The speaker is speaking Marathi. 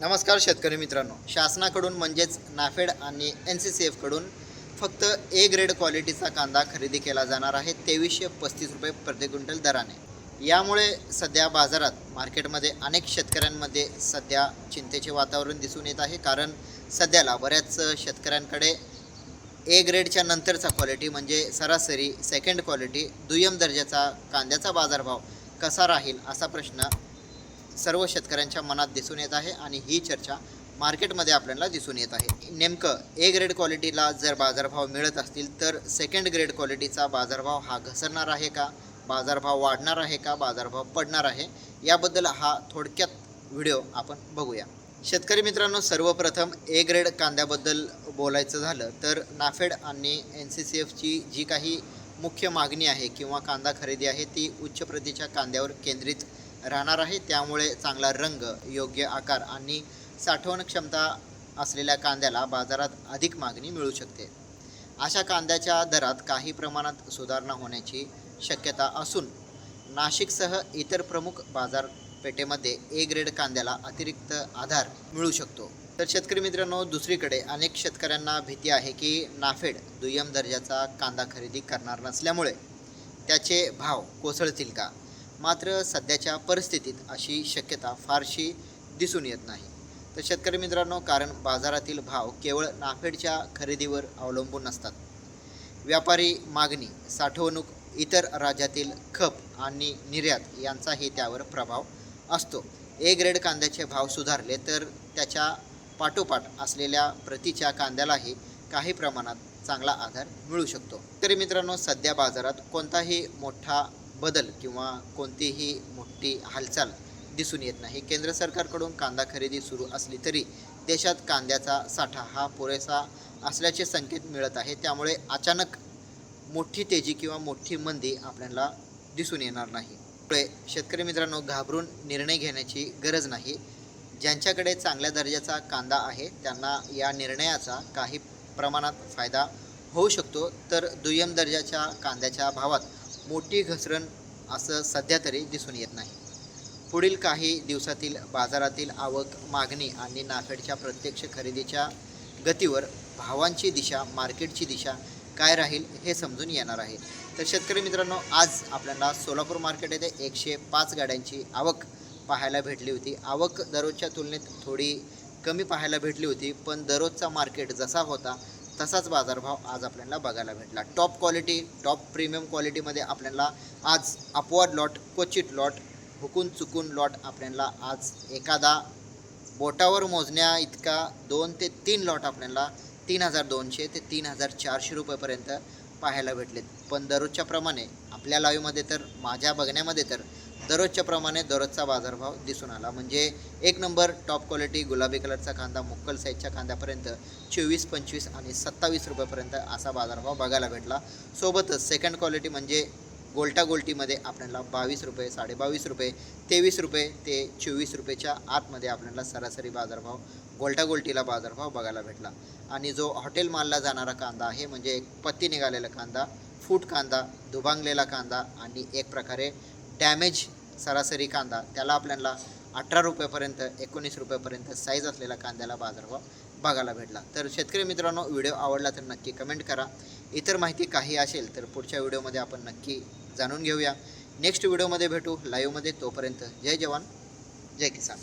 नमस्कार शेतकरी मित्रांनो, शासनाकडून म्हणजेच नाफेड आणि NCCF कडून फक्त ए ग्रेड क्वालिटीचा कांदा खरेदी केला जाणार आहे 2335 रुपये प्रति क्विंटल दराने. यामुळे सध्या बाजारात मार्केटमध्ये अनेक शेतकऱ्यांमध्ये सध्या चिंतेचे वातावरण दिसून येत आहे. कारण सध्याला बऱ्याच शेतकऱ्यांकडे ए ग्रेडच्या नंतरचा क्वालिटी म्हणजे सरासरी सेकंड क्वालिटी दुय्यम दर्जाचा कांद्याचा बाजारभाव कसा राहील असा प्रश्न सर्व शेतकऱ्यांच्या मनात दिसून येत आहे आणि ही चर्चा मार्केटमध्ये आपल्याला दिसून येत आहे. नेमकं ए ग्रेड क्वालिटीला जर बाजारभाव मिळत असतील तर सेकंड ग्रेड क्वालिटीचा बाजारभाव हा घसरणार आहे का, बाजारभाव वाढणार आहे का, बाजारभाव पडणार आहे, याबद्दल हा थोडक्यात व्हिडिओ आपण बघूया. शेतकरी मित्रांनो, सर्वप्रथम ए ग्रेड कांद्याबद्दल बोलायचं झालं तर नाफेड आणि NCCFची जी काही मुख्य मागणी आहे किंवा कांदा खरेदी आहे ती उच्च प्रतीच्या कांद्यावर केंद्रित राहणार आहे. त्यामुळे चांगला रंग, योग्य आकार आणि साठवण क्षमता असलेल्या कांद्याला बाजारात अधिक मागणी मिळू शकते. अशा कांद्याच्या दरात काही प्रमाणात सुधारणा होण्याची शक्यता असून नाशिकसह इतर प्रमुख बाजारपेठेमध्ये ए ग्रेड कांद्याला अतिरिक्त आधार मिळू शकतो. तर शेतकरी मित्रांनो, दुसरीकडे अनेक शेतकऱ्यांना भीती आहे की नाफेड दुय्यम दर्जाचा कांदा खरेदी करणार नसल्यामुळे त्याचे भाव कोसळतील का. मात्र सध्याच्या परिस्थितीत अशी शक्यता फारशी दिसून येत नाही. तर शेतकरी मित्रांनो, कारण बाजारातील भाव केवळ नाफेडच्या खरेदीवर अवलंबून नसतात. व्यापारी मागणी, साठवणूक, इतर राज्यातील खप आणि निर्यात यांचाही त्यावर प्रभाव असतो. ए ग्रेड कांद्याचे भाव सुधारले तर त्याच्या पाठोपाठ असलेल्या प्रतीच्या कांद्यालाही काही प्रमाणात चांगला आधार मिळू शकतो. तरी मित्रांनो, सध्या बाजारात कोणताही मोठा बदल किंवा कोणतीही मोठी हालचाल दिसून येत नाही. केंद्र सरकारकडून कांदा खरेदी सुरू असली तरी देशात कांद्याचा साठा हा पुरेसा असल्याचे संकेत मिळत आहे. त्यामुळे अचानक मोठी तेजी किंवा मोठी मंदी आपल्याला दिसून येणार नाही. त्यामुळे शेतकरी मित्रांनो, घाबरून निर्णय घेण्याची गरज नाही. ज्यांच्याकडे चांगल्या दर्जाचा कांदा आहे त्यांना या निर्णयाचा काही प्रमाणात फायदा होऊ शकतो. तर दुय्यम दर्जाच्या कांद्याच्या भावात मोठी घसरण असं सध्या तरी दिसून येत नाही. पुढील काही दिवसातील बाजारातील आवक, मागणी आणि नाफेडच्या प्रत्यक्ष खरेदीच्या गतीवर भावांची दिशा, मार्केटची दिशा काय राहील हे समजून येणार आहे. तर शेतकरी मित्रांनो, आज आपल्याला सोलापूर मार्केट येथे 105 गाड्यांची आवक पाहायला भेटली होती. आवक दररोजच्या तुलनेत थोडी कमी पाहायला भेटली होती, पण दररोजचा मार्केट जसा होता तसाच बाजारभाव आज आपल्याला बघायला भेटला. टॉप क्वालिटी, टॉप प्रीमियम क्वालिटीमध्ये आपल्याला आज अपवाद लॉट, क्वचित लॉट, हुकून चुकून लॉट आपल्याला आज एखादा बोटावर मोजण्या इतका 2 ते 3 लॉट आपल्याला 3200 ते 3400 रुपयेपर्यंत पाहायला भेटलेत. पण दररोजच्या प्रमाणे आपल्या लाईव्हमध्ये तर, माझ्या बघण्यामध्ये तर दररोजच्या प्रमाणे दररोजचा बाजारभाव दिसून आला. म्हणजे एक नंबर टॉप क्वालिटी गुलाबी कलरचा कांदा मुक्कल साईजच्या कांद्यापर्यंत 24, 25 आणि 27 रुपयेपर्यंत असा बाजारभाव बघायला भेटला. सोबतच सेकंड क्वालिटी म्हणजे गोल्टा गोल्टीमध्ये आपल्याला 22 रुपये, 22.5 रुपये, 23 रुपये ते 24 रुपयेच्या आतमध्ये आपल्याला सरासरी बाजारभाव गोल्टा गोल्टीला बाजारभाव बघायला भेटला. आणि जो हॉटेल मालला जाणारा कांदा आहे म्हणजे एक पत्ती निघालेला कांदा, फूट कांदा, दुभांगलेला कांदा आणि एक प्रकारे डॅमेज सरासरी कांदा, त्याला आपल्याला 18 रुपयेपर्यंत 19 रुपयेपर्यंत साईज असलेल्या कांद्याला बाजारभाव बघायला भेटला. तर शेतकरी मित्रांनो, व्हिडिओ आवडला तर नक्की कमेंट करा. इतर माहिती काही असेल तर पुढच्या व्हिडिओमध्ये आपण नक्की जाणून घेऊया. नेक्स्ट व्हिडिओमध्ये भेटू लाईव्हमध्ये. तोपर्यंत जय जवान, जय किसान.